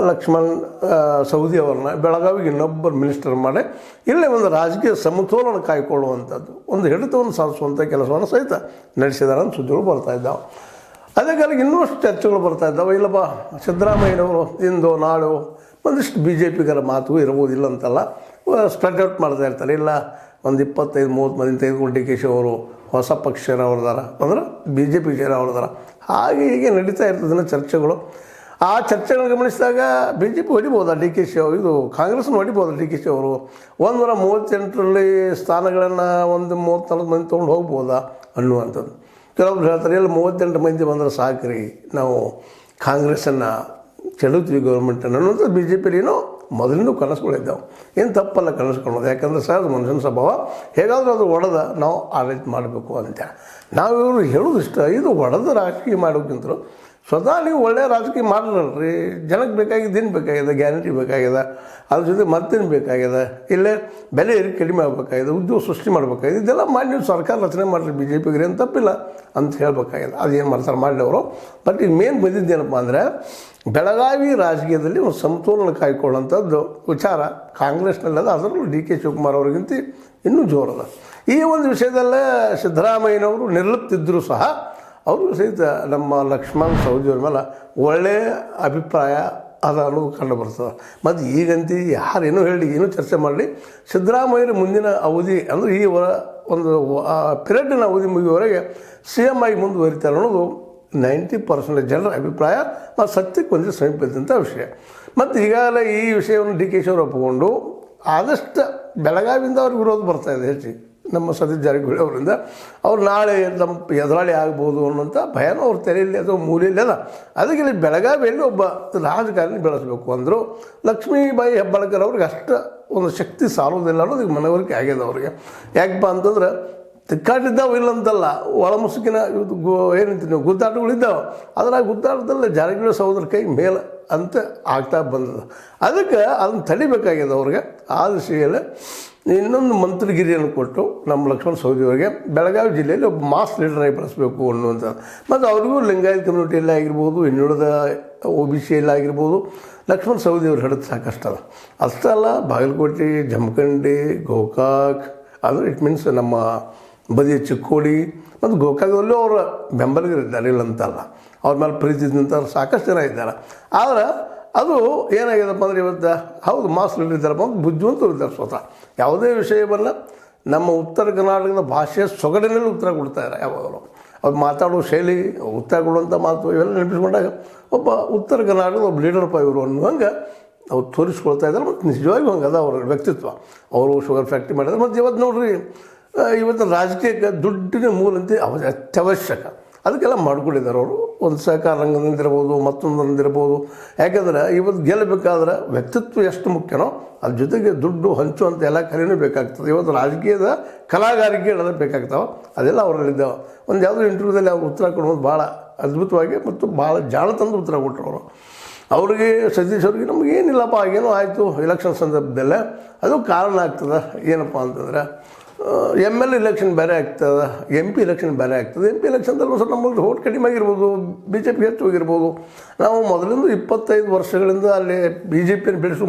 ಲಕ್ಷ್ಮಣ್ ಸವದಿ ಅವ್ರನ್ನ ಬೆಳಗಾವಿಗೆ ಇನ್ನೊಬ್ಬರು ಮಿನಿಸ್ಟರ್ ಮಾಡಿ ಇಲ್ಲೇ ಒಂದು ರಾಜಕೀಯ ಸಮತೋಲನ ಕಾಯ್ಕೊಳ್ಳುವಂಥದ್ದು ಒಂದು ಹಿಡಿತವನ್ನು ಸಾಧಿಸುವಂಥ ಕೆಲಸವನ್ನು ಸಹಿತ ನಡೆಸಿದಾರೆ ಅಂತ ಸುದ್ದಿಗಳು ಬರ್ತಾಯಿದ್ದಾವೆ. ಅದೇ ಕಾಲಕ್ಕೆ ಇನ್ನಷ್ಟು ಚರ್ಚೆಗಳು ಬರ್ತಾಯಿದ್ದಾವೆ. ಇಲ್ಲಪ್ಪ ಸಿದ್ದರಾಮಯ್ಯನವರು ಇಂದು ನಾಳು ಒಂದಿಷ್ಟು ಬಿ ಜೆ ಪಿಗರ ಮಾತು ಇರ್ಬೋದಿಲ್ಲ ಅಂತಲ್ಲ, ಸ್ಪ್ರೆಡ್ ಔಟ್ ಮಾಡ್ತಾ ಇರ್ತಾರೆ. ಇಲ್ಲ ಒಂದು 25-30 ಮಂದಿ ತೆಗೆದುಕೊಂಡು ಡಿ ಕೆ ಶಿ ಅವರು ಹೊಸ ಪಕ್ಷ ಅವ್ರದಾರ ಅಂದ್ರೆ ಬಿ ಜೆ ಪಿ ಅವ್ರದಾರ, ಹಾಗೆ ಹೀಗೆ ನಡೀತಾ ಇರ್ತದನ್ನ ಚರ್ಚೆಗಳು. ಆ ಚರ್ಚೆಗಳನ್ನ ಗಮನಿಸಿದಾಗ ಬಿ ಜೆ ಪಿ ಹೊಡಿಬೋದಾ ಡಿ ಕೆ ಶಿ ಅವರು, ಇದು ಕಾಂಗ್ರೆಸ್ನ ಹೊಡಿಬೋದಾ ಡಿ ಕೆ ಶಿ ಅವರು, 138ರಲ್ಲಿ ಸ್ಥಾನಗಳನ್ನು ಒಂದು 30-40 ಮಂದಿ ತೊಗೊಂಡು ಹೋಗ್ಬೋದಾ ಅನ್ನುವಂಥದ್ದು. ಕೆಲವೊಬ್ರು ಹೇಳ್ತಾರೆ ಇಲ್ಲ 38 ಮಂದಿ ಬಂದರೆ ಸಾಕ್ರಿ, ನಾವು ಕಾಂಗ್ರೆಸ್ಸನ್ನು ಕೆಡುತ್ತೀವಿ ಗೌರ್ಮೆಂಟನ್ನು ಅನ್ನೋದು ಬಿ ಜೆ ಪಿಲಿನೂ ಮೊದಲಿನೂ ಕನಸುಗಳಿದ್ದಾವೆ. ಏನು ತಪ್ಪಲ್ಲ ಕನಸ್ಕೊಳ್ಳೋದು, ಯಾಕಂದರೆ ಸಹಜ ಮನುಷ್ಯನ ಸ್ವಭಾವ ಹೇಗಾದರೂ ಅದು ಒಡೆದ ನಾವು ಆಡಳಿತ ಮಾಡಬೇಕು ಅಂತ ನಾವು ಇವರು ಹೇಳೋದು ಇಷ್ಟ. ಇದು ಒಡೆದ ರಾಜಕೀಯ ಮಾಡೋಕ್ಕಿಂತಲೂ ಸ್ವತಃ ನೀವು ಒಳ್ಳೆಯ ರಾಜಕೀಯ ಮಾಡಲ್ರಿ, ಜನಕ್ಕೆ ಬೇಕಾಗಿದ್ದು ಏನು ಬೇಕಾಗಿದೆ, ಗ್ಯಾರಂಟಿ ಬೇಕಾಗಿದೆ, ಅದ್ರ ಜೊತೆ ಮತ್ತೇನು ಬೇಕಾಗಿದೆ, ಇಲ್ಲೇ ಬೆಲೆ ಕಡಿಮೆ ಆಗಬೇಕಾಗಿದೆ, ಉದ್ಯೋಗ ಸೃಷ್ಟಿ ಮಾಡಬೇಕಾಗಿದೆ, ಇದೆಲ್ಲ ಮಾಡಿ ನೀವು ಸರ್ಕಾರ ರಚನೆ ಮಾಡಿರಿ, ಬಿ ಜೆ ಪಿಗೆ ಏನು ತಪ್ಪಿಲ್ಲ ಅಂತ ಹೇಳಬೇಕಾಗಿದೆ. ಅದೇನು ಮಾಡ್ತಾರೆ ಮಾಡಲಿ ಅವರು. ಬಟ್ ಈಗ ಮೇನ್ ಬಂದಿದ್ದೇನಪ್ಪ ಅಂದರೆ ಬೆಳಗಾವಿ ರಾಜಕೀಯದಲ್ಲಿ ಒಂದು ಸಮತೋಲನ ಕಾಯ್ಕೊಳ್ಳೋಂಥದ್ದು ವಿಚಾರ ಕಾಂಗ್ರೆಸ್ನಲ್ಲದ, ಅದರಲ್ಲೂ ಡಿ ಕೆ ಶಿವಕುಮಾರ್ ಅವ್ರಿಗಿಂತ ಇನ್ನೂ ಜೋರದ. ಈ ಒಂದು ವಿಷಯದಲ್ಲೇ ಸಿದ್ದರಾಮಯ್ಯನವರು ನಿರ್ಲಿಪ್ತಿದ್ದರೂ ಸಹ ಅವರು ಸಹಿತ ನಮ್ಮ ಲಕ್ಷ್ಮಣ್ ಸವದಿಯವ್ರ ಮೇಲೆ ಒಳ್ಳೆಯ ಅಭಿಪ್ರಾಯ ಅದ ಅನ್ನೋದು ಕಂಡು ಬರ್ತದೆ. ಮತ್ತು ಈಗಂತೂ ಯಾರೇನೋ ಹೇಳಿ ಏನೂ ಚರ್ಚೆ ಮಾಡಲಿ, ಸಿದ್ದರಾಮಯ್ಯರ ಮುಂದಿನ ಅವಧಿ ಅಂದರೆ ಈ ಒಂದು ಪಿರಿಯಡ್ನ ಅವಧಿ ಮುಗಿಯುವವರೆಗೆ ಸಿ ಎಮ್ ಆಗಿ ಮುಂದುವರಿತಾರೆ ಅನ್ನೋದು 90% ಜನರ ಅಭಿಪ್ರಾಯ. ಮತ್ತು ಸತ್ಯಕ್ಕೆ ಒಂದು ಸಮೀಪಿಸಿದಂಥ ವಿಷಯ. ಮತ್ತು ಈಗಾಗಲೇ ಈ ವಿಷಯವನ್ನು ಡಿ ಕೆ ಶಿ ಅವರು ಒಪ್ಪಿಕೊಂಡು ಆದಷ್ಟು ಬೆಳಗಾವಿಯಿಂದ ಅವ್ರಿಗೆ ವಿರೋಧ ಬರ್ತಾಯಿದೆ ಹೆಚ್ಚಿಗೆ ನಮ್ಮ ಸತೀಶ್ ಜಾರಕಿಹೊಳಿ ಅವರಿಂದ. ಅವ್ರು ನಾಳೆ ನಮ್ಮ ಎದುರಾಳಿ ಆಗ್ಬೋದು ಅನ್ನೋಂಥ ಭಯನೂ ಅವ್ರ ತಲೆಯಲ್ಲಿ ಅಥವಾ ಮೂಲೆಯಲ್ಲಿ ಅದ. ಅದಕ್ಕೆ ಇಲ್ಲಿ ಬೆಳಗಾವಿಯಲ್ಲಿ ಒಬ್ಬ ರಾಜಕಾರಣಿ ಬೆಳೆಸಬೇಕು ಅಂದರು. ಲಕ್ಷ್ಮೀಬಾಯಿ ಹೆಬ್ಬಾಳ್ಕರ್ ಅವ್ರಿಗೆ ಅಷ್ಟು ಒಂದು ಶಕ್ತಿ ಸಾಲೋದಿಲ್ಲ ಅನ್ನೋದು ಈಗ ಮನವರಿಕೆ ಆಗ್ಯದ ಅವ್ರಿಗೆ. ಯಾಕಪ್ಪ ಅಂತಂದ್ರೆ ತಿಕ್ಕಾಟಿದ್ದಾವೆ ಇಲ್ಲಂತಲ್ಲ, ಒಳ ಮುಸುಕಿನ ಏನಂತೀವಿ ನೀವು ಗುದ್ದಾಟಗಳಿದ್ದಾವೆ. ಅದರ ಗುದ್ದಾಟದಲ್ಲಿ ಜಾರಕಿಹೊಳಿ ಸಹೋದರ ಕೈ ಮೇಲೆ ಅಂತ ಆಗ್ತಾ ಬಂದದ. ಅದಕ್ಕೆ ಅದನ್ನು ತಡಿಬೇಕಾಗ್ಯದ ಅವ್ರಿಗೆ. ಆ ದಿಶೆಯಲ್ಲಿ ಇನ್ನೊಂದು ಮಂತ್ರಿಗಿರಿಯನ್ನು ಕೊಟ್ಟು ನಮ್ಮ ಲಕ್ಷ್ಮಣ್ ಸವದಿಯವರಿಗೆ ಬೆಳಗಾವಿ ಜಿಲ್ಲೆಯಲ್ಲಿ ಒಬ್ಬ ಮಾಸ್ ಲೀಡರಾಗಿ ಬೆಳೆಸಬೇಕು ಅನ್ನುವಂಥದ್ದು. ಮತ್ತು ಅವ್ರಿಗೂ ಲಿಂಗಾಯತ್ ಕಮ್ಯುನಿಟಿಯಲ್ಲಿ ಆಗಿರ್ಬೋದು, ಇನ್ನುಳಿದ ಒ ಬಿ ಸಿಯಲ್ಲಿ ಆಗಿರ್ಬೋದು, ಲಕ್ಷ್ಮಣ್ ಸವದಿಯವ್ರು ಹಿಡಿದು ಸಾಕಷ್ಟು ಅದ. ಅಷ್ಟೇ ಅಲ್ಲ, ಬಾಗಲಕೋಟೆ, ಜಮಖಂಡಿ, ಗೋಕಾಕ್, ಅಂದರೆ ಇಟ್ ಮೀನ್ಸ್ ನಮ್ಮ ಬದಿಯ ಚಿಕ್ಕೋಡಿ ಮತ್ತು ಗೋಕಾಕದಲ್ಲೂ ಅವರ ಬೆಂಬಲಿಗರಿದ್ದಾರೆ, ಇಲ್ಲ ಅಂತಲ್ಲ. ಅವ್ರ ಮೇಲೆ ಪ್ರೀತಿ ನಿಂತವ್ರು ಸಾಕಷ್ಟು ಜನ ಇದ್ದಾರೆ. ಆದರೆ ಅದು ಏನಾಗಿದೆಪ್ಪ ಅಂದರೆ ಇವತ್ತು ಹೌದು ಮಾಸ್ ಲೀಡರ್ ಇದ್ದಾರಪ್ಪ ಅಂತ ಬುದ್ಧಿವಂತರು ಇದ್ದಾರೆ. ಸ್ವತಃ ಯಾವುದೇ ವಿಷಯವನ್ನು ನಮ್ಮ ಉತ್ತರ ಕರ್ನಾಟಕದ ಭಾಷೆಯ ಸೊಗಡಿನಲ್ಲಿ ಉತ್ತರ ಕೊಡ್ತಾಯಿದ್ದಾರೆ. ಯಾವಾಗಲೂ ಅವ್ರು ಮಾತಾಡೋ ಶೈಲಿ, ಉತ್ತರ ಕೊಡುವಂಥ ಮಾತು ಇವೆಲ್ಲ ನೆನಪಿಸ್ಕೊಂಡಾಗ ಒಬ್ಬ ಉತ್ತರ ಕರ್ನಾಟಕದ ಒಬ್ಬ ಲೀಡರ್ಪ್ಪ ಇವರು ಅನ್ನುವಂಗೆ ಅವ್ರು ತೋರಿಸ್ಕೊಳ್ತಾ ಇದ್ದಾರೆ. ಮತ್ತು ನಿಜವಾಗಿಯೂ ಹಂಗದ ಅವರ ವ್ಯಕ್ತಿತ್ವ. ಅವರು ಶುಗರ್ ಫ್ಯಾಕ್ಟ್ರಿ ಮಾಡಿದ್ದಾರೆ. ಮತ್ತು ಇವತ್ತು ನೋಡ್ರಿ, ಇವತ್ತು ರಾಜಕೀಯಕ್ಕೆ ದುಡ್ಡಿನ ಮೂಲ ಅಂತ ಅತ್ಯವಶ್ಯಕ. ಅದಕ್ಕೆಲ್ಲ ಮಾಡ್ಕೊಂಡಿದ್ದಾರೆ ಅವರು. ಒಂದು ಸಹಕಾರ ರಂಗದಿಂದಿರ್ಬೋದು, ಮತ್ತೊಂದರಿಂದಿರ್ಬೋದು. ಯಾಕೆಂದರೆ ಇವತ್ತು ಗೆಲ್ಲಬೇಕಾದ್ರೆ ವ್ಯಕ್ತಿತ್ವ ಎಷ್ಟು ಮುಖ್ಯನೋ ಅದ್ರ ಜೊತೆಗೆ ದುಡ್ಡು ಹಂಚುವಂಥ ಎಲ್ಲ ಕಲೆಯೂ ಬೇಕಾಗ್ತದೆ. ಇವತ್ತು ರಾಜಕೀಯದ ಕಲಾಗಾರಿಕೆಗಳೆಲ್ಲ ಬೇಕಾಗ್ತಾವೆ, ಅದೆಲ್ಲ ಅವರಲ್ಲಿದ್ದಾವೆ. ಒಂದು ಯಾವುದೋ ಇಂಟರ್ವ್ಯೂದಲ್ಲಿ ಅವ್ರು ಉತ್ತರ ಕೊಡೋದು ಭಾಳ ಅದ್ಭುತವಾಗಿ ಮತ್ತು ಭಾಳ ಜಾಣತಂದು ಉತ್ತರ ಕೊಟ್ಟರು ಅವರು. ಅವ್ರಿಗೆ ಸತೀಶ್ ಅವ್ರಿಗೆ ನಮಗೇನಿಲ್ಲಪ್ಪ ಏನೋ ಆಯಿತು ಎಲೆಕ್ಷನ್ ಸಂದರ್ಭದಲ್ಲೇ ಅದು ಕಾರಣ ಆಗ್ತದೆ. ಏನಪ್ಪ ಅಂತಂದರೆ ಎಮ್ ಎಲ್ ಎಲೆಕ್ಷನ್ ಬೇರೆ ಆಗ್ತದೆ, ಎಂ ಪಿ ಎಲೆಕ್ಷನ್ ಬೇರೆ ಆಗ್ತದೆ. ಎಂ ಪಿ ಎಲೆಕ್ಷನ್ದಲ್ಲಿ ಒಂದು ಸ್ವಲ್ಪ ನಮಗೆ ವೋಟ್ ಕಡಿಮೆ ಆಗಿರ್ಬೋದು, ಬಿ ಜೆ ಪಿ ಹೆಚ್ಚು ಹೋಗಿರ್ಬೋದು. ನಾವು ಮೊದಲಿಂದ 25 ವರ್ಷಗಳಿಂದ ಅಲ್ಲಿ ಬಿ ಜೆ ಪಿಯನ್ನು ಬೆಳೆಸುವ